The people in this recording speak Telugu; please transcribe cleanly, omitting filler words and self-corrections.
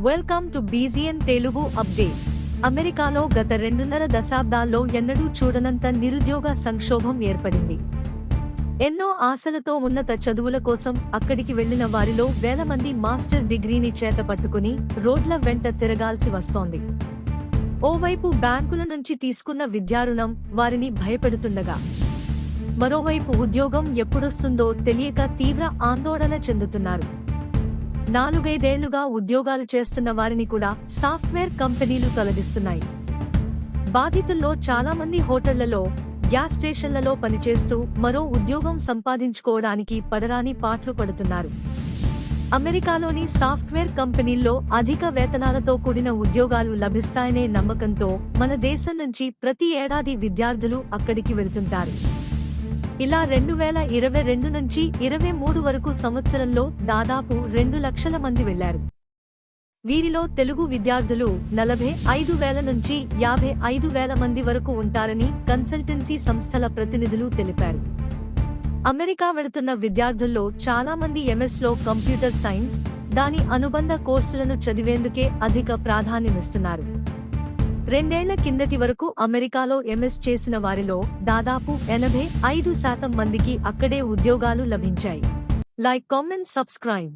Welcome to బీజీఎన్ Telugu updates. అమెరికాలో గత 2.5 దశాబ్దాల్లో ఎన్నడూ చూడనంత నిరుద్యోగ సంక్షోభం ఏర్పడింది. ఎన్నో ఆశలతో ఉన్నత చదువుల కోసం అక్కడికి వెళ్లిన వారిలో వేల మంది మాస్టర్ డిగ్రీని చేతపట్టుకుని రోడ్ల వెంట తిరగాల్సి వస్తోంది. ఓవైపు బ్యాంకుల నుంచి తీసుకున్న విద్యారుణం వారిని భయపెడుతుండగా, మరోవైపు ఉద్యోగం ఎప్పుడొస్తుందో తెలియక తీవ్ర ఆందోళన చెందుతున్నారు. 4-5 ఉద్యోగాలు చేస్తున్న వారిని కూడా సాఫ్ట్వేర్ కంపెనీలు తొలగిస్తున్నాయి. బాధితుల్లో చాలా మంది హోటళ్లలో, గ్యాస్ స్టేషన్లలో పనిచేస్తూ మరో ఉద్యోగం సంపాదించుకోవడానికి పడరాని పాట్లు పడుతున్నారు. అమెరికాలోని సాఫ్ట్వేర్ కంపెనీల్లో అధిక వేతనాలతో కూడిన ఉద్యోగాలు లభిస్తాయనే నమ్మకంతో మన దేశం నుంచి ప్రతి ఏడాది విద్యార్థులు అక్కడికి వెళ్తుంటారు. ఇలా 2022 నుంచి 23 వరకు సంవత్సరంలో దాదాపు 2 లక్షల మంది వెళ్లారు. వీరిలో తెలుగు విద్యార్థులు 45,000 నుంచి 55,000 మంది వరకు ఉంటారని కన్సల్టెన్సీ సంస్థల ప్రతినిధులు తెలిపారు. అమెరికా వెళుతున్న విద్యార్థుల్లో చాలా మంది ఎంఎస్లో కంప్యూటర్ సైన్స్, దాని అనుబంధ కోర్సులను చదివేందుకే అధిక ప్రాధాన్యమిస్తున్నారు. 2 ఏళ్ల కిందటి వరకు అమెరికాలో ఎంఎస్ చేసిన వారిలో దాదాపు 85% మందికి అక్కడే ఉద్యోగాలు లభించాయి. Like, comment, subscribe.